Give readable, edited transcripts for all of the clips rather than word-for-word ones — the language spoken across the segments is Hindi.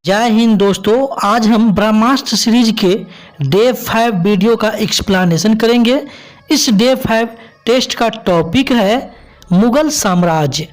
जय हिंद दोस्तों, आज हम ब्रह्मास्त्र सीरीज के डे 5 वीडियो का एक्सप्लेनेशन करेंगे। इस डे 5 टेस्ट का टॉपिक है मुगल साम्राज्य।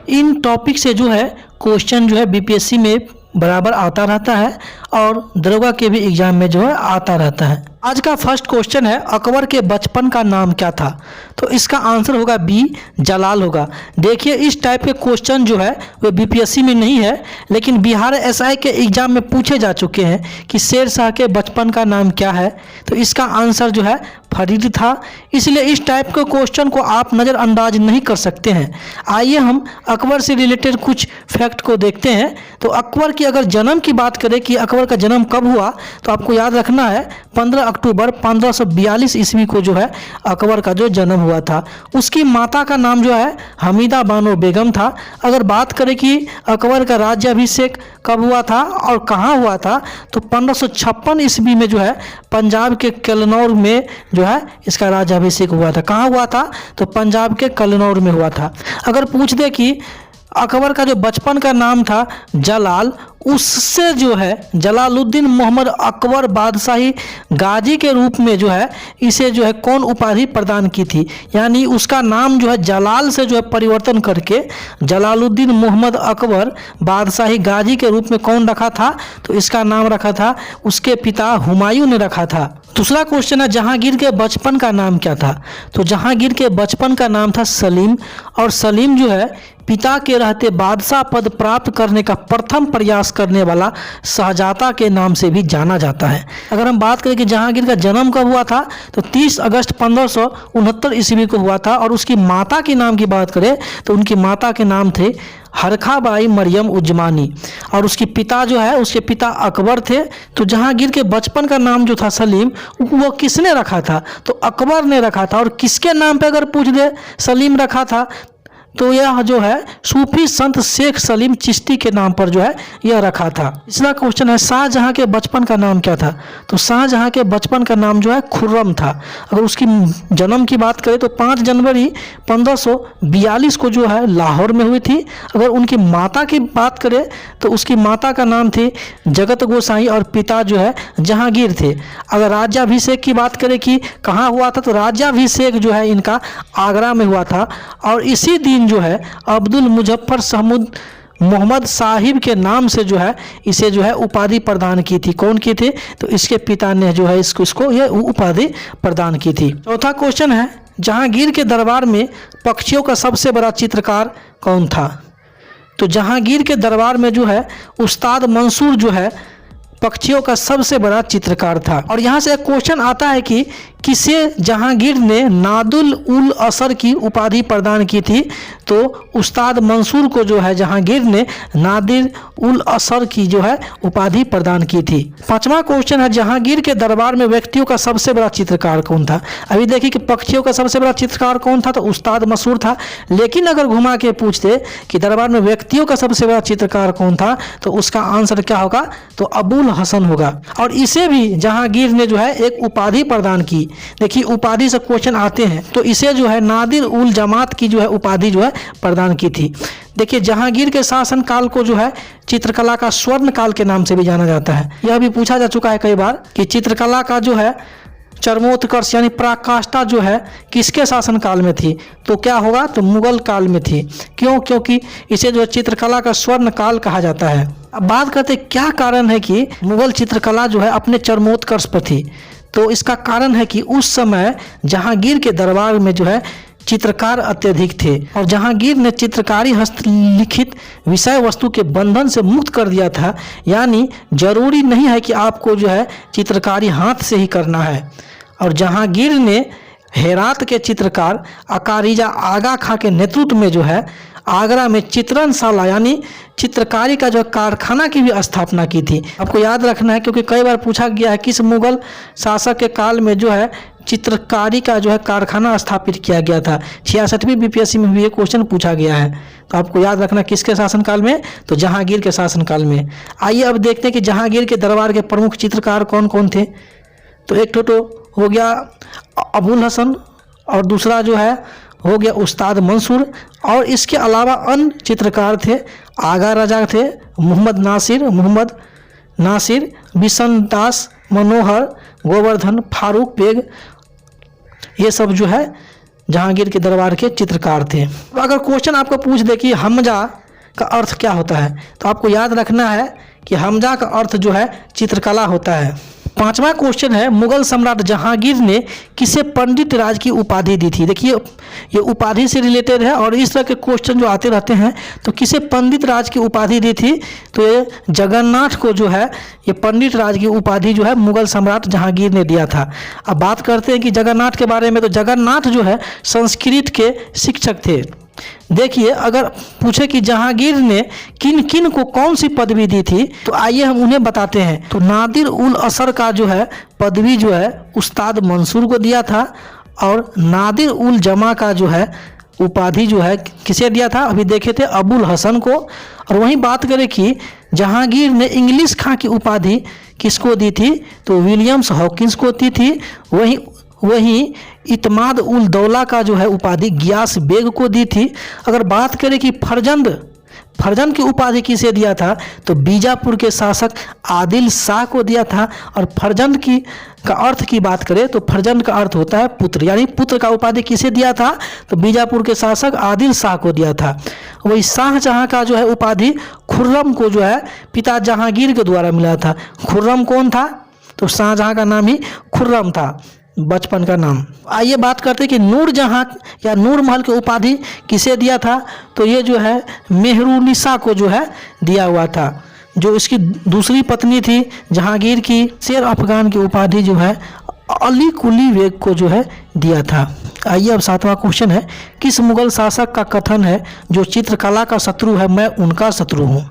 इन टॉपिक से जो है क्वेश्चन जो है बीपीएससी में बराबर आता रहता है और दरोगा के भी एग्जाम में जो है आता रहता है। आज का फर्स्ट क्वेश्चन है अकबर के बचपन का नाम क्या था? तो इसका आंसर होगा बी, जलाल होगा। देखिए, इस टाइप के क्वेश्चन जो है वो बीपीएससी में नहीं है, लेकिन बिहार एसआई के एग्जाम में पूछे जा चुके हैं कि शेर शाह के बचपन का नाम क्या है। तो इसका आंसर जो है फरीद था। इसलिए इस टाइप के क्वेश्चन को आप नज़रअंदाज नहीं कर सकते हैं। आइए हम अकबर से रिलेटेड कुछ फैक्ट को देखते हैं। तो अकबर की अगर जन्म की बात करें कि अकबर का जन्म कब हुआ, तो आपको याद रखना है 15 अक्टूबर 1542 ईस्वी को जो है अकबर का जो जन्म हुआ था। उसकी माता का नाम जो है हमीदा बानो बेगम था। अगर बात करें कि अकबर का राज्याभिषेक कब हुआ था और कहाँ हुआ था, तो 1556 ईस्वी में जो है पंजाब के कल्लौर में जो है इसका राज्याभिषेक हुआ था। कहाँ हुआ था? तो पंजाब के कल्लौर में हुआ था। अगर पूछ दे कि अकबर का जो बचपन का नाम था जलाल, उससे जो है जलालुद्दीन मोहम्मद अकबर बादशाही गाजी के रूप में जो है इसे जो है कौन उपाधि प्रदान की थी, यानी उसका नाम जो है जलाल से जो है परिवर्तन करके जलालुद्दीन मोहम्मद अकबर बादशाही गाजी के रूप में कौन रखा था? तो इसका नाम रखा था उसके पिता हुमायूं ने रखा था। दूसरा क्वेश्चन है जहांगीर के बचपन का नाम क्या था? तो जहांगीर के बचपन का नाम था सलीम, और सलीम जो है पिता के रहते बादशाह पद प्राप्त करने का प्रथम प्रयास करने वाला शहजादा के नाम से भी जाना जाता है। अगर हम बात करें कि जहांगीर का जन्म कब हुआ था, तो 30 अगस्त 1569 ईस्वी को हुआ था। और उसकी माता के नाम की बात करें तो उनकी माता के नाम थे हरखाबाई मरियम उज्जमानी, और उसके पिता जो है उसके पिता अकबर थे। तो जहांगीर के बचपन का नाम जो था सलीम, वो किसने रखा था? तो अकबर ने रखा था। और किसके नाम पे अगर पूछ दे सलीम रखा था, तो यह जो है सूफी संत शेख सलीम चिश्ती के नाम पर जो है यह रखा था। तीसरा क्वेश्चन है शाहजहां के बचपन का नाम क्या था? तो शाहजहां के बचपन का नाम जो है खुर्रम था। अगर उसकी जन्म की बात करें तो 5 जनवरी 1542 को जो है लाहौर में हुई थी। अगर उनकी माता की बात करें तो उसकी माता का नाम थी जगत गोसाई और पिता जो है जहांगीर थे। अगर राज्याभिषेक की बात करें कि कहाँ हुआ था, तो राज्याभिषेक जो है इनका आगरा में हुआ था। और इसी दिन जो है अब्दुल मुजफ्फर सहमुद मोहम्मद साहिब के नाम से जो है इसे जो है उपाधि प्रदान की थी। कौन की थी? तो इसके पिता ने जो है इसको ये उपाधि प्रदान की थी। चौथा क्वेश्चन है जहांगीर के दरबार में पक्षियों का सबसे बड़ा चित्रकार कौन था? तो जहांगीर के दरबार में जो है उस्ताद मंसूर जो है पक्षियों का सबसे बड़ा चित्रकार था। और यहाँ से एक क्वेश्चन आता है कि किसे जहांगीर ने नादुल उल असर की उपाधि प्रदान की थी? तो उस्ताद मंसूर को जो है जहांगीर ने नादिर उल असर की जो है उपाधि प्रदान की थी। पांचवा क्वेश्चन है जहांगीर के दरबार में व्यक्तियों का सबसे बड़ा चित्रकार कौन था? अभी देखिए कि पक्षियों का सबसे बड़ा चित्रकार कौन था, तो उस्ताद मंसूर था। लेकिन अगर घुमा के पूछते कि दरबार में व्यक्तियों का सबसे बड़ा चित्रकार कौन था, तो उसका आंसर क्या होगा? तो अबुल हसन होगा। और इसे भी जहांगीर ने जो है एक उपाधि प्रदान की। देखिए, उपाधि से क्वेश्चन आते हैं, तो इसे जो है नादिर उल जमात की जो है उपाधि जो है प्रदान की थी। देखिए, जहांगीर के शासन काल को जो है चित्रकला का स्वर्ण काल के नाम से भी जाना जाता है। यह भी पूछा जा चुका है कई बार कि चित्रकला का जो है चरमोत्कर्ष यानी पराकाष्ठा जो है किसके शासन काल में थी? तो क्या होगा? तो मुगल काल में थी। क्यों? क्योंकि इसे जो है चित्रकला का स्वर्ण काल कहा जाता है। अब बात करते क्या कारण है कि मुगल चित्रकला जो है अपने चरमोत्कर्ष पर थी। तो इसका कारण है कि उस समय जहांगीर के दरबार में जो है चित्रकार अत्यधिक थे, और जहांगीर ने चित्रकारी हस्तलिखित विषय वस्तु के बंधन से मुक्त कर दिया था। यानी जरूरी नहीं है कि आपको जो है चित्रकारी हाथ से ही करना है। और जहांगीर ने हेरात के चित्रकार अकारिजा आगा खां के नेतृत्व में जो है आगरा में चित्रणशाला यानी चित्रकारी का जो कारखाना की भी स्थापना की थी। आपको याद रखना है क्योंकि कई बार पूछा गया है किस मुगल शासक के काल में जो है चित्रकारी का जो है कारखाना स्थापित किया गया था। 66वीं बीपीएससी में भी ये क्वेश्चन पूछा गया है। तो आपको याद रखना किसके शासनकाल में? तो जहांगीर के शासनकाल में। आइए अब देखते हैं कि जहांगीर के दरबार के प्रमुख चित्रकार कौन कौन थे। तो एक तो हो गया अबुल हसन, और दूसरा जो है हो गया उस्ताद मंसूर, और इसके अलावा अन्य चित्रकार थे आगा रजा थे, मोहम्मद नासिर, मोहम्मद नासिर, बिशनदास, मनोहर, गोवर्धन, फारूक बेग, ये सब जो है जहांगीर के दरबार के चित्रकार थे। तो अगर क्वेश्चन आपको पूछ दे कि हमजा का अर्थ क्या होता है, तो आपको याद रखना है कि हमजा का अर्थ जो है चित्रकला होता है। पांचवा क्वेश्चन है, मुगल सम्राट जहांगीर ने किसे पंडित राज की उपाधि दी थी। देखिए ये उपाधि से रिलेटेड है और इस तरह के क्वेश्चन जो आते रहते हैं, तो किसे पंडित राज की उपाधि दी थी, तो ये जगन्नाथ को जो है ये पंडित राज की उपाधि जो है मुगल सम्राट जहांगीर ने दिया था। अब बात करते हैं कि जगन्नाथ के बारे में, तो जगन्नाथ जो है संस्कृत के शिक्षक थे। देखिए अगर पूछे कि जहांगीर ने किन किन को कौन सी पदवी दी थी, तो आइए हम उन्हें बताते हैं। तो नादिर उल असर का जो है पदवी जो है उस्ताद मंसूर को दिया था, और नादिर उल जमा का जो है उपाधि जो है किसे दिया था, अभी देखे थे, अबुल हसन को। और वहीं बात करें कि जहांगीर ने इंग्लिश खां की उपाधि किसको दी थी, तो विलियम्स हॉकिंस को दी थी। वहीं इतमाद उल दौला का जो है उपाधि गियास बेग को दी थी। अगर बात करें कि फरजंद की उपाधि किसे दिया था, तो बीजापुर के शासक आदिल शाह को दिया था। और फरजंद का अर्थ की बात करें तो फरजंद का अर्थ होता है पुत्र, यानी पुत्र का उपाधि किसे दिया था, तो बीजापुर के शासक आदिल शाह को दिया था। वही शाहजहां का जो है उपाधि खुर्रम को जो है पिता जहांगीर के द्वारा मिला था। खुर्रम कौन था, तो शाहजहां का नाम ही खुर्रम था, बचपन का नाम। आइए बात करते हैं कि नूरजहां या नूर महल की उपाधि किसे दिया था, तो ये जो है मेहरुनिसा को जो है दिया हुआ था, जो इसकी दूसरी पत्नी थी जहांगीर की। शेर अफगान की उपाधि जो है अली कुली बेग को जो है दिया था। आइए अब सातवां क्वेश्चन है, किस मुगल शासक का कथन है जो चित्रकला का शत्रु है मैं उनका शत्रु हूँ।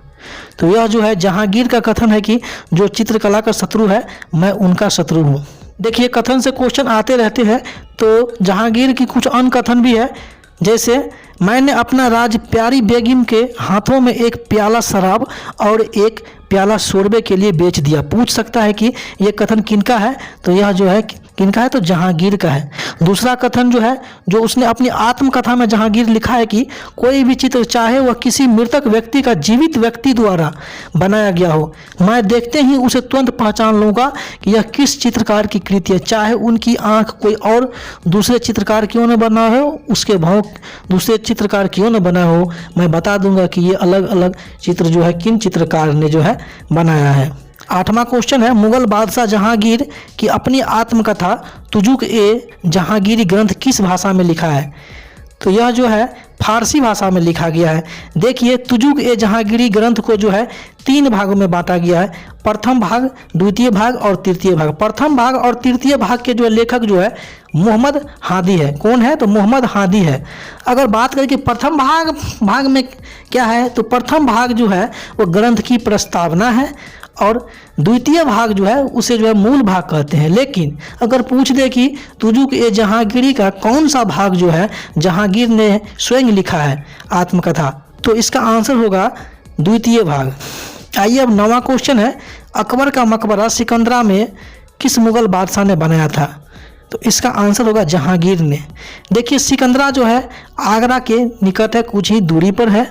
तो यह जो है जहांगीर का कथन है कि जो चित्रकला का शत्रु है मैं उनका शत्रु हूँ। देखिए कथन से क्वेश्चन आते रहते हैं, तो जहांगीर की कुछ अन्य कथन भी है, जैसे मैंने अपना राज प्यारी बेगम के हाथों में एक प्याला शराब और एक प्याला शोरबे के लिए बेच दिया। पूछ सकता है कि यह कथन किनका है, तो यह जो है किनका है, तो जहांगीर का है। दूसरा कथन जो है, जो उसने अपनी आत्मकथा में जहांगीर लिखा है कि कोई भी चित्र चाहे वह किसी मृतक व्यक्ति का जीवित व्यक्ति द्वारा बनाया गया हो, मैं देखते ही उसे तुरंत पहचान लूँगा कि यह किस चित्रकार की कृति है, चाहे उनकी आँख कोई और दूसरे चित्रकार क्यों न बना हो, उसके भाव दूसरे चित्रकार क्यों न बना हो, मैं बता दूंगा कि ये अलग अलग चित्र जो है किन चित्रकार ने जो है बनाया है। आठवां क्वेश्चन है, मुगल बादशाह जहांगीर की अपनी आत्मकथा तुजुक ए जहांगीरी ग्रंथ किस भाषा में लिखा है, तो यह जो है फारसी भाषा में लिखा गया है। देखिए तुजुक ए जहांगीरी ग्रंथ को जो है 3 भागों में बांटा गया है, प्रथम भाग, द्वितीय भाग और तृतीय भाग। प्रथम भाग और तृतीय भाग के जो लेखक जो है मोहम्मद हादी है। कौन है, तो मोहम्मद हादी है। अगर बात करें कि प्रथम भाग में क्या है, तो प्रथम भाग जो है वो ग्रंथ की प्रस्तावना है, और द्वितीय भाग जो है उसे जो है मूल भाग कहते हैं। लेकिन अगर पूछ दे कि तुजुक ए जहांगीरी का कौन सा भाग जो है जहांगीर ने स्वयं लिखा है आत्मकथा, तो इसका आंसर होगा द्वितीय भाग। आइए अब 9वां क्वेश्चन है, अकबर का मकबरा सिकंदरा में किस मुगल बादशाह ने बनाया था, तो इसका आंसर होगा जहांगीर ने। देखिए सिकंदरा जो है आगरा के निकट है, कुछ ही दूरी पर है।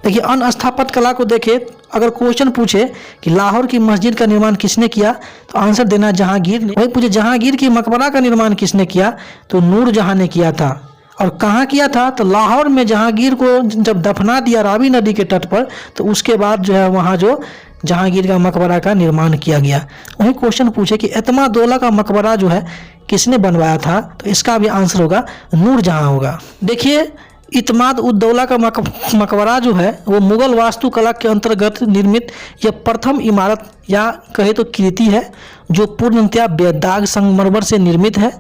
देखिए अन्य स्थापत्य कला को देखें, अगर क्वेश्चन पूछे कि लाहौर की मस्जिद का निर्माण किसने किया, तो आंसर देना जहांगीर ने। वही पूछे जहांगीर की मकबरा का निर्माण किसने किया, तो नूरजहां ने किया था। और कहाँ किया था, तो लाहौर में जहांगीर को जब दफना दिया रावी नदी के तट पर, तो उसके बाद जो है वहाँ जो जहांगीर का मकबरा का निर्माण किया गया। वही क्वेश्चन पूछे कि एतमादौला का मकबरा जो है किसने बनवाया था, तो इसका भी आंसर होगा नूरजहां होगा। देखिए इतमाद उद दौला का मकबरा जो है वो मुगल वास्तुकला के अंतर्गत निर्मित यह प्रथम इमारत या कहे तो कृति है, जो पूर्णतया बेदाग संगमरमर से निर्मित है।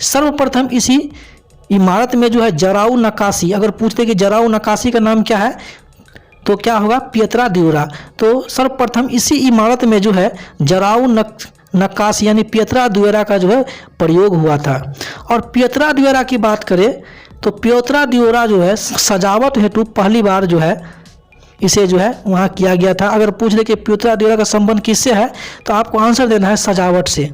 सर्वप्रथम इसी इमारत में जो है जराऊ नक्काशी, अगर पूछते कि जराऊ नक्काशी का नाम क्या है, तो क्या होगा पियत्रा दियोरा। तो सर्वप्रथम इसी इमारत में जो है जराऊ नक्काशी यानी पियत्रा दियोरा का जो है प्रयोग हुआ था। और पियत्रा दियोरा की बात करें तो पियत्रा दियोरा जो है सजावट हेतु पहली बार जो है इसे जो है वहाँ किया गया था। अगर पूछ ले कि पियत्रा दियोरा का संबंध किससे है, तो आपको आंसर देना है सजावट से।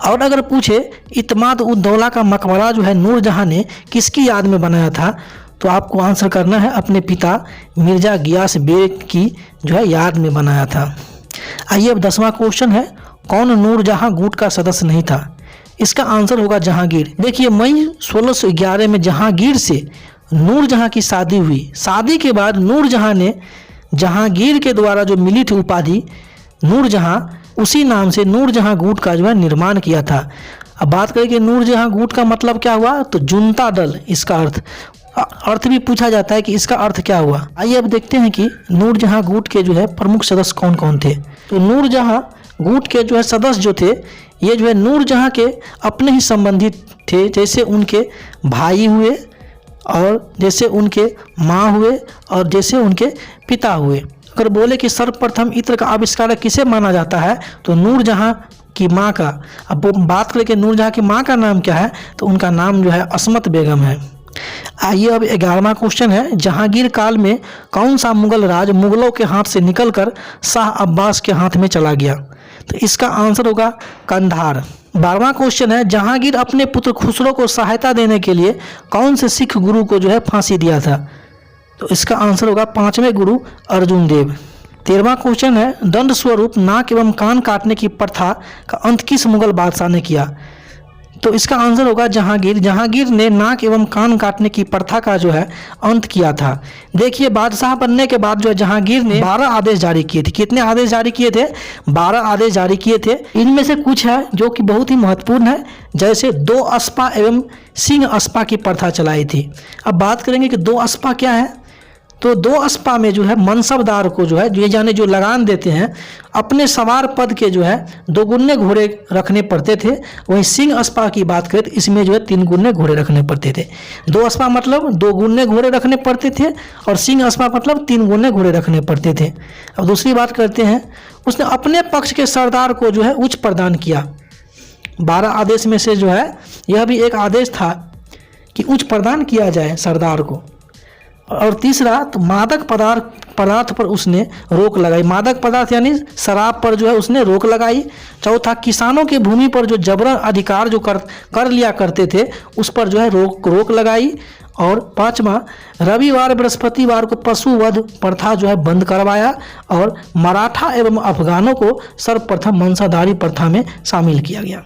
और अगर पूछे इतमाद उद दौला का मकबरा जो है नूरजहां ने किसकी याद में बनाया था, तो आपको आंसर करना है अपने पिता मिर्जा गियास बेग की जो है याद में बनाया था। आइए अब 10वां क्वेश्चन है, कौन नूरजहां गुट का सदस्य नहीं था? इसका आंसर होगा जहांगीर। देखिए मई 1611 में जहांगीर से नूरजहां की शादी हुई। शादी के बाद नूरजहां ने जहांगीर के द्वारा जो मिली थी उपाधि नूरजहां, उसी नाम से नूरजहां गुट का जो है निर्माण किया था। अब बात करें कि नूरजहां गुट का मतलब क्या हुआ, तो जुनता दल, इसका अर्थ भी पूछा जाता है कि इसका अर्थ क्या हुआ। आइए अब देखते हैं कि नूरजहां गुट के जो है प्रमुख सदस्य कौन कौन थे। तो नूरजहां गुट के जो है सदस्य जो थे, ये जो है नूरजहां के अपने ही संबंधी थे, जैसे उनके भाई हुए और जैसे उनके माँ हुए और जैसे उनके पिता हुए। अगर बोले कि सर्वप्रथम इत्र का आविष्कारक किसे माना जाता है, तो नूरजहां की माँ का। अब बात करें कि नूरजहां की माँ का नाम क्या है, तो उनका नाम जो है अस्मत बेगम है। आइए अब 11वां क्वेश्चन है, जहांगीर काल में कौन सा मुगल राज मुगलों के हाथ से निकलकर शाह अब्बास के हाथ में चला गया? तो इसका आंसर होगा कंधार। 12वां क्वेश्चन है, जहांगीर अपने पुत्र खुसरो को सहायता देने के लिए कौन से सिख गुरु को जो है फांसी दिया था? तो इसका आंसर होगा 5वें गुरु अर्जुन देव। 13वां क्वेश्चन है, दंड स्वरूप नाक एवं कान काटने की प्रथा का अंत किस मुगल बादशाह ने किया? तो इसका आंसर होगा जहांगीर। जहांगीर ने नाक एवं कान काटने की प्रथा का जो है अंत किया था। देखिए बादशाह बनने के बाद जो है जहांगीर ने 12 आदेश जारी किए थे। कितने आदेश जारी किए थे? 12 आदेश जारी किए थे। इनमें से कुछ है जो कि बहुत ही महत्वपूर्ण है, जैसे 2 अस्पा एवं सिंह अस्पा की प्रथा चलाई थी। अब बात करेंगे कि 2 अस्पा क्या है। तो 2 अस्पा में जो है मनसबदार को जो है ये जाने जो लगान देते हैं, अपने सवार पद के जो है 2 गुने घोड़े रखने पड़ते थे। वहीं सिंह अस्पा की बात करें तो इसमें जो है 3 गुने घोड़े रखने पड़ते थे। 2 अस्पा मतलब 2 गुने घोड़े रखने पड़ते थे और सिंह अस्पा मतलब 3 गुने घोड़े रखने पड़ते थे। अब दूसरी बात करते हैं, उसने अपने पक्ष के सरदार को जो है उच्च प्रदान किया। 12 आदेश में से जो है यह भी एक आदेश था कि उच्च प्रदान किया जाए सरदार को। और तीसरा, तो मादक पदार्थ पर उसने रोक लगाई। मादक पदार्थ यानी शराब पर जो है उसने रोक लगाई। चौथा, किसानों के भूमि पर जो जबरन अधिकार जो कर लिया करते थे उस पर जो है रोक लगाई। और 5वां, रविवार बृहस्पतिवार को पशु वध प्रथा जो है बंद करवाया और मराठा एवं अफगानों को सर्वप्रथम मंसाधारी प्रथा में शामिल किया गया।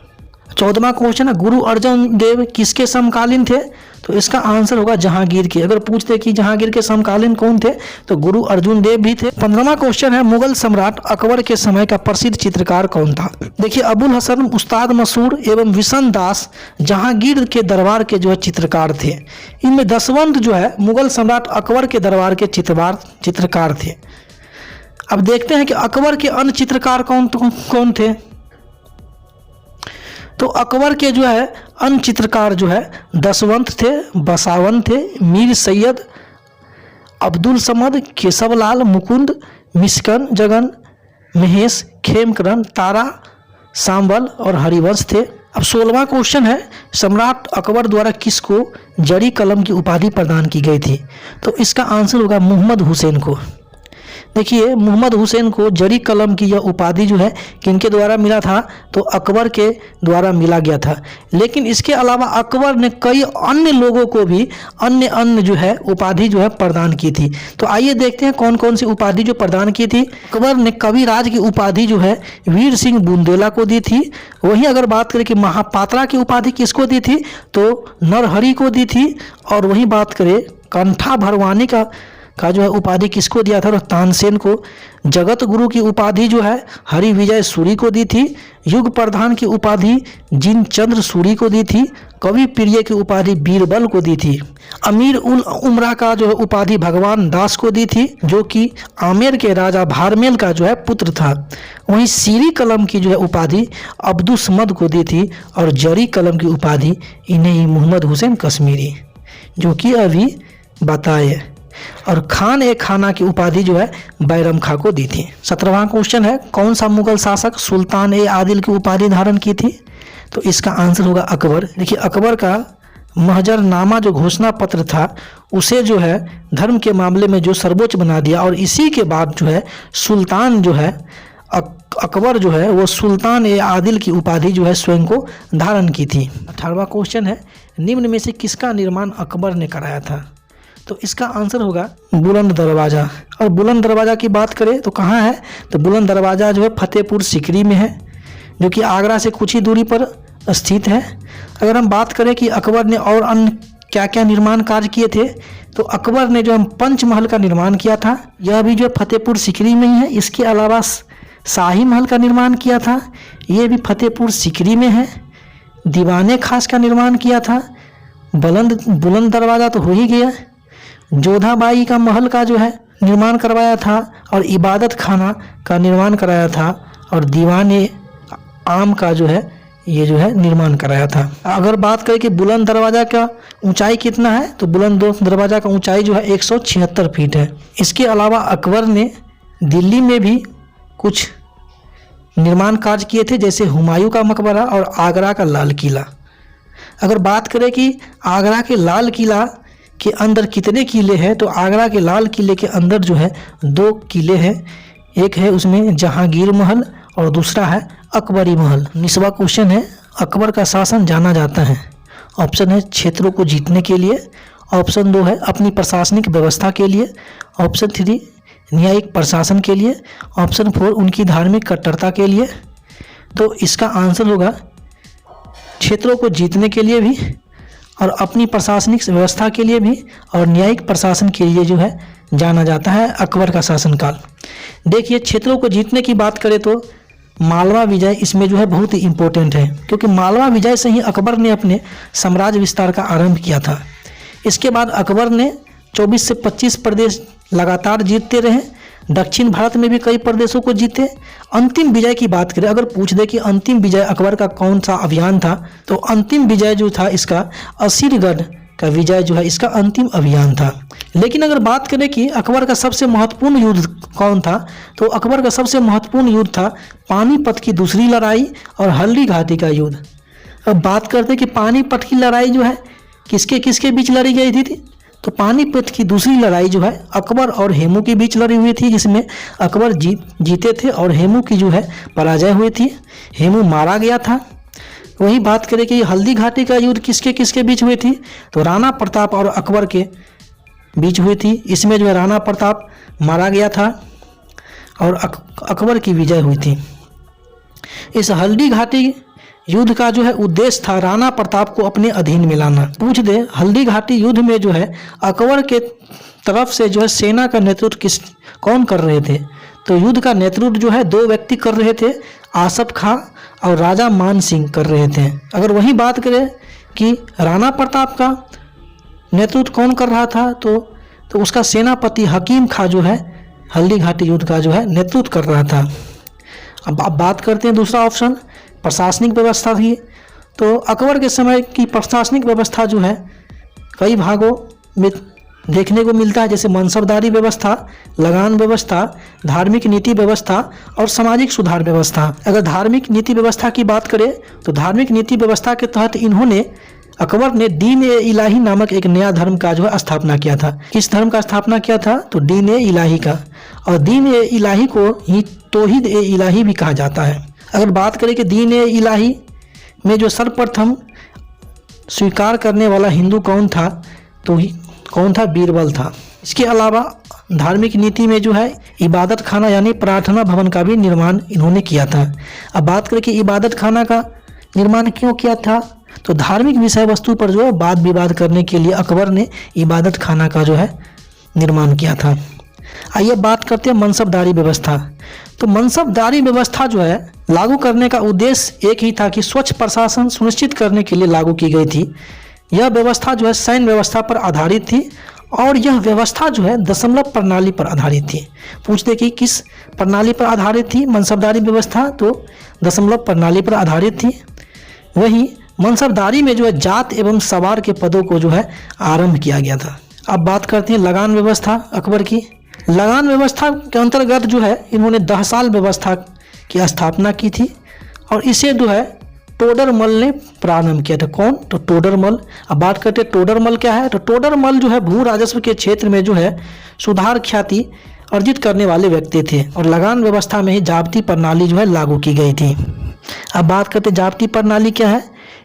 14वां क्वेश्चन है, गुरु अर्जुन देव किसके समकालीन थे? तो इसका आंसर होगा जहांगीर के। अगर पूछते कि जहांगीर के समकालीन कौन थे, तो गुरु अर्जुन देव भी थे। 15वां क्वेश्चन है, मुगल सम्राट अकबर के समय का प्रसिद्ध चित्रकार कौन था? देखिए अबुल हसन, उस्ताद मसूर एवं विशन दास जहांगीर के दरबार के जो है चित्रकार थे। इनमें दसवंत जो है मुगल सम्राट अकबर के दरबार के चित्रकार थे। अब देखते हैं कि अकबर के अन्य चित्रकार कौन थे। तो अकबर के जो है अन्य चित्रकार जो है दसवंत थे, बसावंत थे, मीर सैयद, अब्दुल समद, केशवलाल, मुकुंद, मिस्कन जगन, महेश, खेमकरण, तारा, सांबल और हरिवंश थे। अब 16वां क्वेश्चन है, सम्राट अकबर द्वारा किसको जड़ी कलम की उपाधि प्रदान की गई थी? तो इसका आंसर होगा मोहम्मद हुसैन को। देखिए मोहम्मद हुसैन को जड़ी कलम की यह उपाधि जो है किनके द्वारा मिला था? तो अकबर के द्वारा मिला गया था। लेकिन इसके अलावा अकबर ने कई अन्य लोगों को भी अन्य जो है उपाधि जो है प्रदान की थी। तो आइए देखते हैं कौन कौन सी उपाधि जो प्रदान की थी। अकबर ने कविराज की उपाधि जो है वीर सिंह बुंदेला को दी थी। वहीं अगर बात करें कि महापात्रा की उपाधि किसको दी थी, तो नरहरि को दी थी। और वहीं बात करें कंठा भरवानी का जो है उपाधि किसको दिया था? तो तानसेन को। जगत गुरु की उपाधि जो है हरि विजय सूरी को दी थी। युग प्रधान की उपाधि जिन चंद्र सूरी को दी थी। कवि प्रिय की उपाधि बीरबल को दी थी। अमीर उल उमरा का जो है उपाधि भगवान दास को दी थी, जो कि आमेर के राजा भारमेल का जो है पुत्र था। वहीं सीरी कलम की जो है उपाधि अब्दुसमद को दी थी और जरी कलम की उपाधि इन्हें ही मोहम्मद हुसैन कश्मीरी, जो कि अभी बताए। और खान ए खाना की उपाधि जो है बैरम खां को दी थी। 17वां क्वेश्चन है, कौन सा मुगल शासक सुल्तान ए आदिल की उपाधि धारण की थी? तो इसका आंसर होगा अकबर। देखिए अकबर का महजरनामा जो घोषणा पत्र था उसे जो है धर्म के मामले में जो सर्वोच्च बना दिया और इसी के बाद जो है सुल्तान जो है अकबर जो है वो सुल्तान ए आदिल की उपाधि जो है स्वयं को धारण की थी। 18वां क्वेश्चन है, निम्न में से किसका निर्माण अकबर ने कराया था? तो इसका आंसर होगा बुलंद दरवाज़ा। और बुलंद दरवाज़ा की बात करें तो कहाँ है, तो बुलंद दरवाज़ा जो है फतेहपुर सीकरी में है, जो कि आगरा से कुछ ही दूरी पर स्थित है। अगर हम बात करें कि अकबर ने और अन्य क्या क्या निर्माण कार्य किए थे, तो अकबर ने जो है पंचमहल का निर्माण किया था, यह भी जो फतेहपुर सीकरी में ही है। इसके अलावा शाही महल का निर्माण किया था, ये भी फतेहपुर सीकरी में है। दीवाने खास का निर्माण किया था। बुलंद दरवाज़ा तो हो ही गया। जोधाबाई का महल का जो है निर्माण करवाया था, और इबादत खाना का निर्माण कराया था, और दीवाने आम का जो है ये जो है निर्माण कराया था। अगर बात करें कि बुलंद दरवाज़ा का ऊंचाई कितना है, तो बुलंद दरवाज़ा का ऊंचाई जो है 176 फीट है। इसके अलावा अकबर ने दिल्ली में भी कुछ निर्माण कार्य किए थे, जैसे हुमायूं का मकबरा और आगरा का लाल किला। अगर बात करें कि आगरा के लाल किला के अंदर कितने किले हैं, तो आगरा के लाल किले के अंदर जो है 2 किले हैं। एक है उसमें जहांगीर महल और दूसरा है अकबरी महल। 19वां क्वेश्चन है, अकबर का शासन जाना जाता है। ऑप्शन है क्षेत्रों को जीतने के लिए, ऑप्शन 2 है अपनी प्रशासनिक व्यवस्था के लिए, ऑप्शन 3 न्यायिक प्रशासन के लिए, ऑप्शन 4 उनकी धार्मिक कट्टरता के लिए। तो इसका आंसर होगा क्षेत्रों को जीतने के लिए भी, और अपनी प्रशासनिक व्यवस्था के लिए भी, और न्यायिक प्रशासन के लिए जो है जाना जाता है अकबर का शासनकाल। देखिए, क्षेत्रों को जीतने की बात करें तो मालवा विजय इसमें जो है बहुत ही इम्पोर्टेंट है, क्योंकि मालवा विजय से ही अकबर ने अपने साम्राज्य विस्तार का आरंभ किया था। इसके बाद अकबर ने 24 से 25 प्रदेश लगातार जीतते रहे। दक्षिण भारत में भी कई प्रदेशों को जीते। अंतिम विजय की बात करें, अगर पूछ दे कि अंतिम विजय अकबर का कौन सा अभियान था, तो अंतिम विजय जो था इसका असीरगढ़ का विजय जो है इसका अंतिम अभियान था। लेकिन अगर बात करें कि अकबर का सबसे महत्वपूर्ण युद्ध कौन था, तो अकबर का सबसे महत्वपूर्ण युद्ध था पानीपत की दूसरी लड़ाई और हल्दी घाटी का युद्ध। अब बात करते कि पानीपत की लड़ाई जो है किसके किसके बीच लड़ी गई थी, तो पानीपत की दूसरी लड़ाई जो है अकबर और हेमू के बीच लड़ी हुई थी, जिसमें अकबर जीते थे और हेमू की जो है पराजय हुई थी, हेमू मारा गया था। वही बात करें कि हल्दी घाटी का युद्ध किसके किसके बीच हुई थी, तो राणा प्रताप और अकबर के बीच हुई थी। इसमें जो है राणा प्रताप मारा गया था और अकबर की विजय हुई थी। इस हल्दी घाटी युद्ध का जो है उद्देश्य था राणा प्रताप को अपने अधीन में लाना। पूछ दे हल्दी घाटी युद्ध में जो है अकबर के तरफ से जो है सेना का नेतृत्व कौन कर रहे थे, तो युद्ध का नेतृत्व जो है 2 व्यक्ति कर रहे थे, आसफ खां और राजा मान सिंह कर रहे थे। अगर वही बात करें कि राणा प्रताप का नेतृत्व कौन कर रहा था, तो उसका सेनापति हकीम खां जो है हल्दी घाटी युद्ध का जो है नेतृत्व कर रहा था। अब बात करते हैं दूसरा ऑप्शन, प्रशासनिक व्यवस्था थी। तो अकबर के समय की प्रशासनिक व्यवस्था जो है कई भागों में देखने को मिलता है, जैसे मनसबदारी व्यवस्था, लगान व्यवस्था, धार्मिक नीति व्यवस्था और सामाजिक सुधार व्यवस्था। अगर धार्मिक नीति व्यवस्था की बात करें, तो धार्मिक नीति व्यवस्था के तहत अकबर ने दीन ए इलाही नामक एक नया धर्म का जो है स्थापना किया था। किस धर्म का स्थापना किया था, तो दीन ए इलाही का। और दीन ए इलाही को ही तौहीद ए इलाही भी कहा जाता है। अगर बात करें कि दीन ए इलाही में जो सर्वप्रथम स्वीकार करने वाला हिंदू कौन था, तो कौन था, बीरबल था। इसके अलावा धार्मिक नीति में जो है इबादत खाना यानी प्रार्थना भवन का भी निर्माण इन्होंने किया था। अब बात करें कि इबादत खाना का निर्माण क्यों किया था, तो धार्मिक विषय वस्तु पर जो है वाद विवाद करने के लिए अकबर ने इबादत खाना का जो है निर्माण किया था। आइए बात करते हैं मनसबदारी व्यवस्था। तो मनसबदारी व्यवस्था जो है लागू करने का उद्देश्य एक ही था कि स्वच्छ प्रशासन सुनिश्चित करने के लिए लागू की गई थी। यह व्यवस्था जो है सैन्य व्यवस्था पर आधारित थी और यह व्यवस्था जो है दशमलव प्रणाली पर आधारित थी। पूछते कि किस प्रणाली पर आधारित थी मनसबदारी व्यवस्था, तो दशमलव प्रणाली पर आधारित थी। वहीं मनसबदारी में जो है जात एवं सवार के पदों को जो है आरंभ किया गया था। अब बात करते हैं लगान व्यवस्था अकबर की। लगान व्यवस्था के अंतर्गत जो है इन्होंने 10 साल व्यवस्था की स्थापना की थी और इसे जो है टोडरमल ने प्रारंभ किया था। कौन, तो टोडरमल। अब बात करते हैं टोडरमल क्या है, तो टोडरमल जो है भू राजस्व के क्षेत्र में जो है सुधार ख्याति अर्जित करने वाले व्यक्ति थे और लगान व्यवस्था में ही जाब्ती प्रणाली जो है लागू की गई थी। अब बात करते हैं जाब्ती प्रणाली क्या है,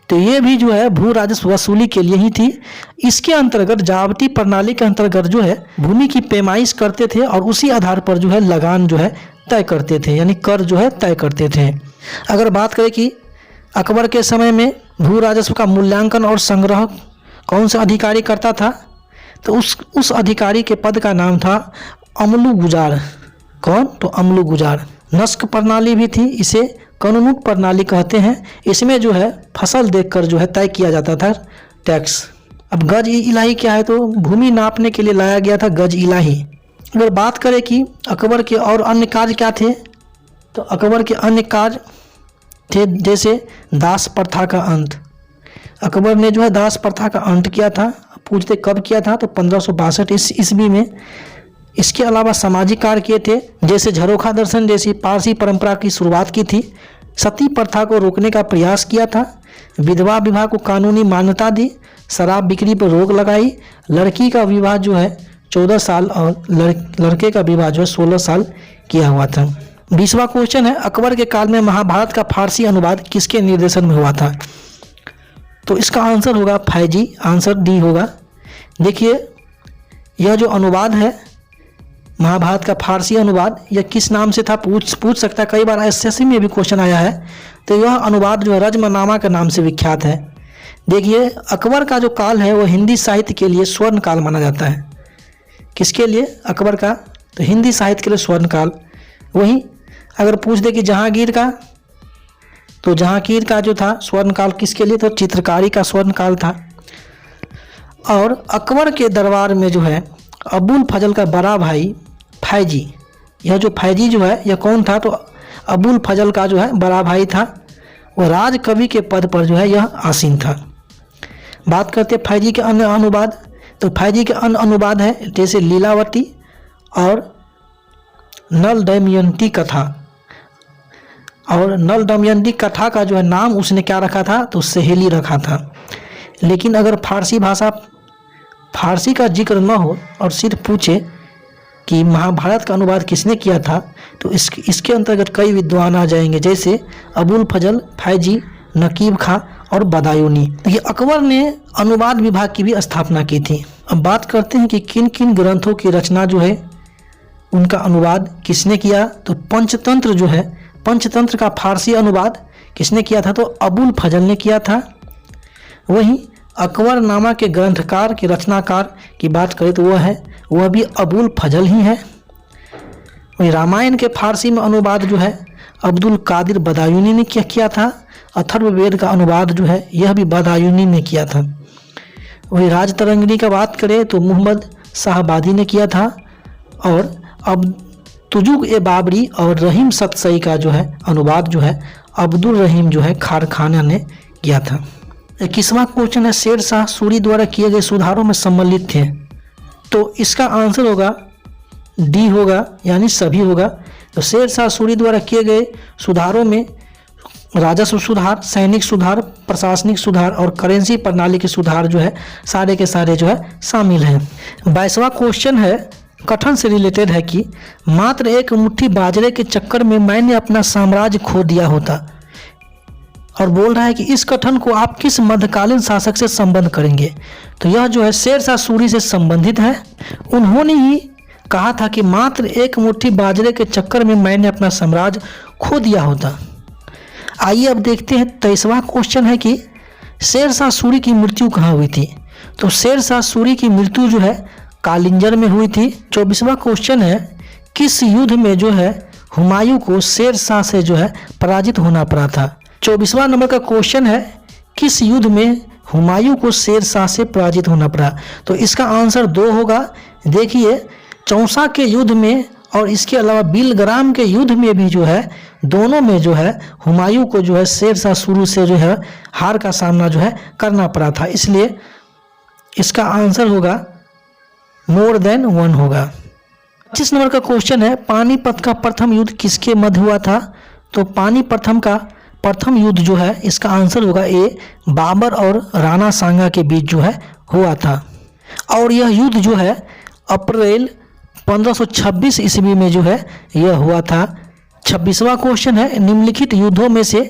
तो ये भी जो है भू राजस्व वसूली के लिए ही थी। इसके अंतर्गत जावती प्रणाली के अंतर्गत जो है भूमि की पैमाइश करते थे और उसी आधार पर जो है लगान जो है तय करते थे, यानी कर जो है तय करते थे। अगर बात करें कि अकबर के समय में भू राजस्व का मूल्यांकन और संग्रह कौन सा अधिकारी करता था, तो उस अधिकारी के पद का नाम था अमलू गुजार। कौन? तो अमलू गुजार। नस्क प्रणाली भी थी, इसे कानूनूत प्रणाली कहते हैं। इसमें जो है फसल देखकर जो है तय किया जाता था टैक्स। अब गज इलाही क्या है, तो भूमि नापने के लिए लाया गया था गज इलाही। अगर बात करें कि अकबर के और अन्य कार्य क्या थे, तो अकबर के अन्य कार्य थे जैसे दास प्रथा का अंत। अकबर ने जो है दास प्रथा का अंत किया था। पूछते कब किया था, तो 1562 ईस्वी में। इसके अलावा सामाजिक कार्य किए थे, जैसे झरोखा दर्शन जैसी पारसी परंपरा की शुरुआत की थी। सती प्रथा को रोकने का प्रयास किया था। विधवा विवाह को कानूनी मान्यता दी। शराब बिक्री पर रोक लगाई। लड़की का विवाह जो है 14 साल और लड़के का विवाह जो है 16 साल किया हुआ था। 20वां क्वेश्चन है, अकबर के काल में महाभारत का फारसी अनुवाद किसके निर्देशन में हुआ था, तो इसका आंसर होगा फैजी। आंसर डी होगा। देखिए यह जो अनुवाद है महाभारत का फारसी अनुवाद, यह किस नाम से था पूछ सकता है, कई बार एसएससी में भी क्वेश्चन आया है। तो यह अनुवाद जो है रजमनामा के नाम से विख्यात है। देखिए अकबर का जो काल है वह हिंदी साहित्य के लिए स्वर्ण काल माना जाता है। किसके लिए? अकबर का, तो हिंदी साहित्य के लिए स्वर्ण काल। वहीं अगर पूछ दे कि जहांगीर का, तो जहांगीर का जो था स्वर्ण काल किसके लिए, तो चित्रकारी का स्वर्ण काल था। और अकबर के दरबार में जो है अबुल फजल का बड़ा भाई फैजी, यह जो फैजी जो है यह कौन था, तो अबुल फजल का जो है बड़ा भाई था। वह राज कवि के पद पर जो है यह आसीन था। बात करते हैं फैजी के अन्य अनुवाद, तो फैजी के अन्य अनुवाद है जैसे लीलावती और नल दमयंती कथा। और नल दमयंती कथा का जो है नाम उसने क्या रखा था, तो सहेली रखा था। लेकिन अगर फारसी का जिक्र न हो और सिर्फ पूछे कि महाभारत का अनुवाद किसने किया था, तो इसके अंतर्गत कई विद्वान आ जाएंगे, जैसे अबुल फजल, फैजी, नकीब खां और बदायूनी। ये अकबर ने अनुवाद विभाग की भी स्थापना की थी। अब बात करते हैं कि किन किन ग्रंथों की रचना जो है उनका अनुवाद किसने किया, तो पंचतंत्र जो है, पंचतंत्र का फारसी अनुवाद किसने किया था, तो अबुल फजल ने किया था। वहीं अकबरनामा के ग्रंथकार के रचनाकार की बात करें तो वह भी अबुल फजल ही है। वहीं रामायण के फारसी में अनुवाद जो है अब्दुल कादिर बदायूनी ने किया था। अथर्ववेद का अनुवाद जो है यह भी बदायूनी ने किया था। वहीं राजतरंगिणी का बात करें तो मोहम्मद शाहबादी ने किया था। और अब तुजुक ए बाबरी और रहीम सतसई का जो है अनुवाद जो है अब्दुल रहीम जो है खारखाना ने किया था। 21वां क्वेश्चन है, शेर शाह सूरी द्वारा किए गए सुधारों में सम्मिलित थे, तो इसका आंसर होगा डी होगा, यानी सभी होगा। तो शेर शाह सूरी द्वारा किए गए सुधारों में राजस्व सुधार, सैनिक सुधार, प्रशासनिक सुधार और करेंसी प्रणाली के सुधार जो है सारे के सारे जो है शामिल हैं। 22वां क्वेश्चन है, कथन से रिलेटेड है कि मात्र एक मुट्ठी बाजरे के चक्कर में मैंने अपना साम्राज्य खो दिया होता, और बोल रहा है कि इस कथन को आप किस मध्यकालीन शासक से संबंध करेंगे, तो यह जो है शेर शाह सूरी से संबंधित है। उन्होंने ही कहा था कि मात्र एक मुट्ठी बाजरे के चक्कर में मैंने अपना साम्राज्य खो दिया होता। आइए अब देखते हैं 23वां क्वेश्चन है कि शेर शाह सूरी की मृत्यु कहाँ हुई थी, तो शेर शाह सूरी की मृत्यु जो है कालिंजर में हुई थी। 24वां क्वेश्चन है, किस युद्ध में जो है हुमायूं को शेर शाह से जो है पराजित होना पड़ा था। 24वां नंबर का क्वेश्चन है, किस युद्ध में हुमायूं को शेर शाह से पराजित होना पड़ा, तो इसका आंसर 2 होगा। देखिए चौसा के युद्ध में और इसके अलावा बिलग्राम के युद्ध में भी जो है दोनों में जो है हुमायूं को जो है शेर शाह सूरी से जो है हार का सामना जो है करना पड़ा था, इसलिए इसका आंसर होगा मोर देन 1 होगा। 25 नंबर का क्वेश्चन है, पानीपत का प्रथम युद्ध किसके मध्य हुआ था, तो पानीपत का प्रथम युद्ध जो है इसका आंसर होगा ए, बाबर और राणा सांगा के बीच जो है हुआ था। और यह युद्ध जो है अप्रैल 1526 ईस्वी में जो है यह हुआ था। 26वां क्वेश्चन है, निम्नलिखित युद्धों में से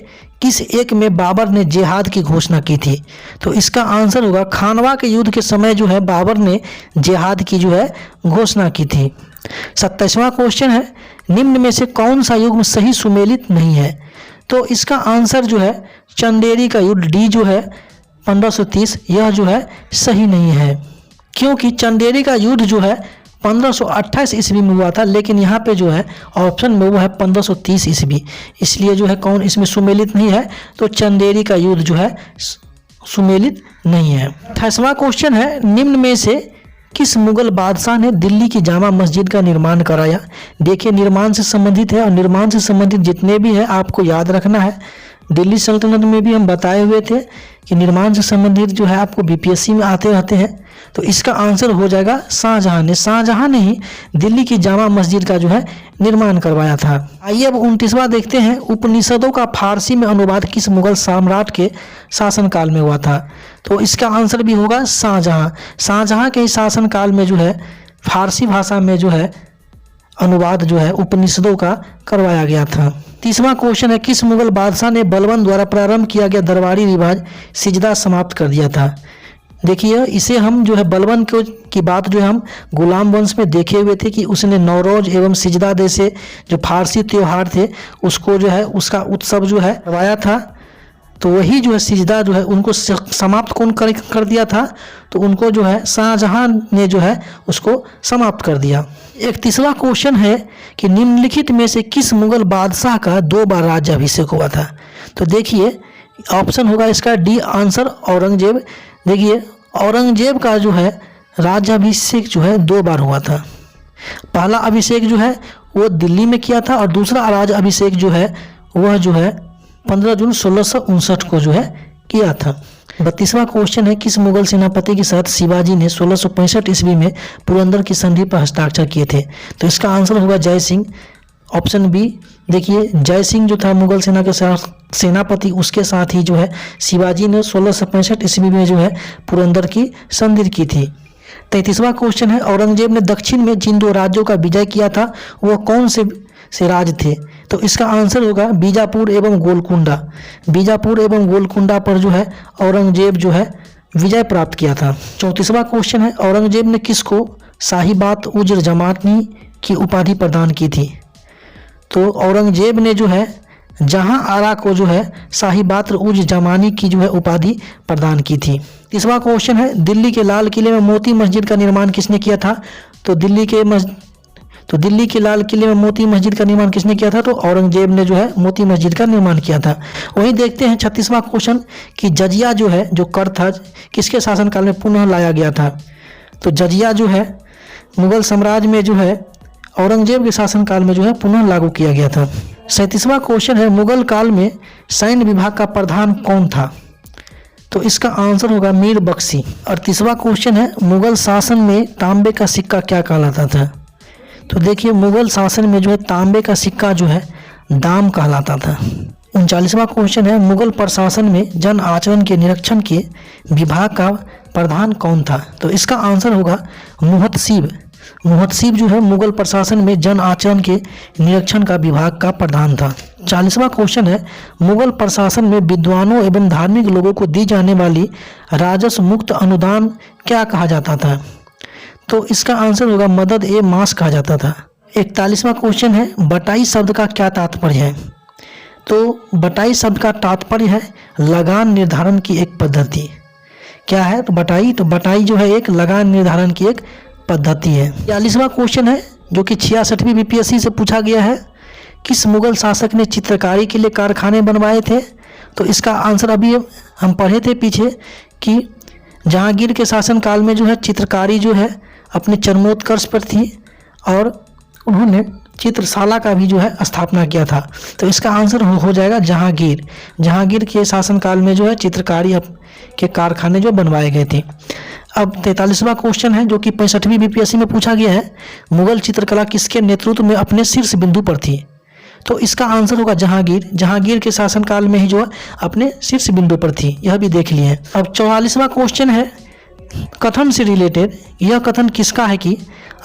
किस एक में बाबर ने जिहाद की घोषणा की थी? तो इसका आंसर होगा खानवा के युद्ध के समय जो है बाबर ने जिहाद की जो है घोषणा की थी। 27वां क्वेश्चन है, निम्न में से कौन सा युग्म सही सुमेलित नहीं है? तो इसका आंसर जो है चंदेरी का युद्ध डी जो है 1530, यह जो है सही नहीं है, क्योंकि चंदेरी का युद्ध जो है 1528 ईस्वी में हुआ था, लेकिन यहाँ पे जो है ऑप्शन में वो है 1530 ईस्वी, इसलिए जो है कौन इसमें सुमेलित नहीं है, तो चंदेरी का युद्ध जो है सुमेलित नहीं है। 28वां क्वेश्चन है, निम्न में से किस मुगल बादशाह ने दिल्ली की जामा मस्जिद का निर्माण कराया? देखिए निर्माण से संबंधित है और निर्माण से संबंधित जितने भी है आपको याद रखना है। दिल्ली सल्तनत में भी हम बताए हुए थे कि निर्माण से संबंधित जो है आपको बीपीएससी में आते रहते हैं, तो इसका आंसर हो जाएगा शाहजहां ने। शाहजहां ने ही दिल्ली की जामा मस्जिद का जो है निर्माण करवाया था। आइए अब 29वां देखते हैं, उपनिषदों का फारसी में अनुवाद किस मुगल सम्राट के शासनकाल में हुआ था? तो इसका आंसर भी होगा शाहजहां। शाहजहां के शासनकाल में जो है फारसी भाषा में जो है अनुवाद जो है उपनिषदों का करवाया गया था। 30वां क्वेश्चन है, किस मुगल बादशाह ने बलबन द्वारा प्रारंभ किया गया दरबारी रिवाज सिजदा समाप्त कर दिया था? देखिए इसे हम जो है बलबन की बात जो है हम गुलाम वंश में देखे हुए थे कि उसने नौरोज एवं सिजदा जैसे जो फारसी त्योहार थे उसको जो है उसका उत्सव जो है करवाया था, तो वही जो है सिजदा जो है उनको समाप्त कौन कर दिया था? तो उनको जो है शाहजहां ने जो है उसको समाप्त कर दिया। 31वां क्वेश्चन है कि निम्नलिखित में से किस मुगल बादशाह का 2 बार राज्याभिषेक हुआ था? तो देखिए ऑप्शन होगा इसका डी आंसर औरंगजेब। देखिए औरंगजेब का जो है राज्याभिषेक जो है 2 बार हुआ था। पहला अभिषेक जो है वो दिल्ली में किया था और दूसरा राज्याभिषेक जो है वह जो है 15 जून 1659 को जो है किया था। 32वां क्वेश्चन है, किस मुगल सेनापति के साथ शिवाजी ने 1665 ईस्वी में पुरंदर की संधि पर हस्ताक्षर किए थे? तो इसका आंसर होगा जय सिंह, ऑप्शन बी। देखिए जय सिंह जो था मुगल सेना के सेनापति, उसके साथ ही जो है शिवाजी ने 1665 ईस्वी में जो है पुरंदर की संधि की थी। 33वां क्वेश्चन है, औरंगजेब ने दक्षिण में जिन 2 राज्यों का विजय किया था वह कौन से राज्य थे? तो इसका आंसर होगा बीजापुर एवं गोलकुंडा। बीजापुर एवं गोलकुंडा पर जो है औरंगजेब जो है विजय प्राप्त किया था। 34वां क्वेश्चन है, औरंगजेब ने किसको साहिबात उज्र जमानी की उपाधि प्रदान की थी? तो औरंगजेब ने जो है जहां आरा को जो है साहिबात उज्र जमानी की जो है उपाधि प्रदान की थी। 30वां क्वेश्चन है, दिल्ली के लाल किले में मोती मस्जिद का निर्माण किसने किया था? तो दिल्ली के लाल किले में मोती मस्जिद का निर्माण किसने किया था? तो औरंगजेब ने जो है मोती मस्जिद का निर्माण किया था। वहीं देखते हैं 36वां क्वेश्चन कि जजिया जो है जो कर था किसके शासनकाल में पुनः लाया गया था? तो जजिया जो है मुगल साम्राज्य में जो है औरंगजेब के शासनकाल में जो है पुनः लागू किया गया था। 37वां क्वेश्चन है, मुगल काल में सैन्य विभाग का प्रधान कौन था? तो इसका आंसर होगा मीर बख्शी। 38वां क्वेश्चन है, मुगल शासन में तांबे का सिक्का क्या कहलाता था? तो देखिए मुगल शासन में जो है तांबे का सिक्का जो है दाम कहलाता था। 39वां क्वेश्चन है, मुगल प्रशासन में जन आचरण के निरीक्षण के विभाग का प्रधान कौन था? तो इसका आंसर होगा मुहतसिब। मुहतसिब जो है मुगल प्रशासन में जन आचरण के निरीक्षण का विभाग का प्रधान था। 40वां क्वेश्चन है, मुगल प्रशासन में विद्वानों एवं धार्मिक लोगों को दी जाने वाली राजस्व मुक्त अनुदान क्या कहा जाता था? तो इसका आंसर होगा मदद ए मास कहा जाता था। 41वां क्वेश्चन है, बटाई शब्द का क्या तात्पर्य है? तो बटाई शब्द का तात्पर्य है लगान निर्धारण की एक पद्धति। क्या है? तो बटाई जो है एक लगान निर्धारण की एक पद्धति है। 42वां क्वेश्चन है जो कि 66वीं बीपीएससी से पूछा गया है, किस मुगल शासक ने चित्रकारी के लिए कारखाने बनवाए थे? तो इसका आंसर अभी हम पढ़े थे पीछे कि जहांगीर के शासनकाल में जो है चित्रकारी जो है अपने चरमोत्कर्ष पर थी और उन्होंने चित्रशाला का भी जो है स्थापना किया था। तो इसका आंसर हो जाएगा जहांगीर। जहांगीर के शासनकाल में जो है चित्रकारी के कारखाने जो बनवाए गए थे। अब 43वां क्वेश्चन है जो कि 65वीं बीपीएससी में पूछा गया है, मुगल चित्रकला किसके नेतृत्व में अपने शीर्ष बिंदु पर थी? तो इसका आंसर होगा जहांगीर। जहांगीर के शासनकाल में ही जो है अपने शीर्ष बिंदु पर थी, यह भी देख लिए। अब 44वां क्वेश्चन है कथन से रिलेटेड। यह कथन किसका है कि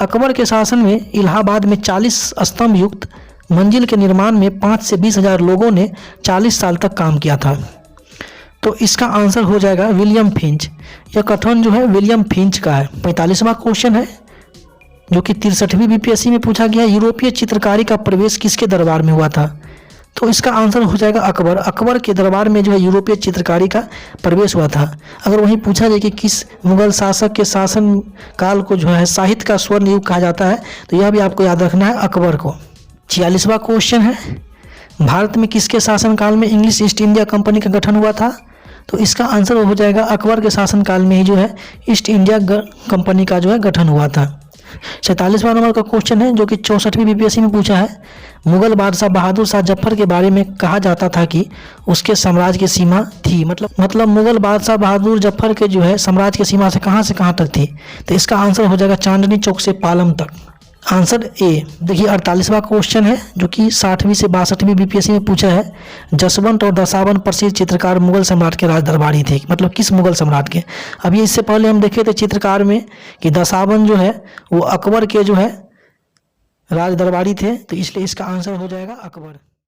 अकबर के शासन में इलाहाबाद में 40 स्तंभ युक्त मंजिल के निर्माण में 5 से 20 हज़ार लोगों ने 40 साल तक काम किया था। तो इसका आंसर हो जाएगा विलियम फिंच। यह कथन जो है विलियम फिंच का है। 45वां क्वेश्चन है जो कि 63वीं बीपीएससी में पूछा गया, यूरोपीय चित्रकारी का प्रवेश किसके दरबार में हुआ था? तो इसका आंसर हो जाएगा अकबर। अकबर के दरबार में जो है यूरोपीय चित्रकारी का प्रवेश हुआ था। अगर वहीं पूछा जाए कि किस मुगल शासक के शासन काल को जो है साहित्य का स्वर्ण युग कहा जाता है, तो यह भी आपको याद रखना है, अकबर को। 46वां क्वेश्चन है, भारत में किसके शासनकाल में इंग्लिश ईस्ट इंडिया कंपनी का गठन हुआ था? तो इसका आंसर हो जाएगा अकबर के शासनकाल में ही जो है ईस्ट इंडिया कंपनी का जो है गठन हुआ था। 47वां नंबर का क्वेश्चन है जो कि 64वीं बीपीएससी में पूछा है, मुगल बादशाह बहादुर शाह जफर के बारे में कहा जाता था कि उसके साम्राज्य की सीमा थी, मतलब मुगल बादशाह बहादुर जफर के जो है साम्राज्य की सीमा से कहाँ तक थी? तो इसका आंसर हो जाएगा चांदनी चौक से पालम तक। Answer A. देखिए 48वां क्वेश्चन है जो कि 60वीं से 62वीं बीपीएससी में पूछा है, जसवंत और दशावन प्रसिद्ध चित्रकार मुगल सम्राट के राज दरबारी थे, मतलब किस मुगल सम्राट के? अभी इससे पहले हम देखे थे चित्रकार में कि दशावन जो है वो अकबर के जो है राज दरबारी थे, तो इसलिए इसका आंसर हो जाएगा अकबर।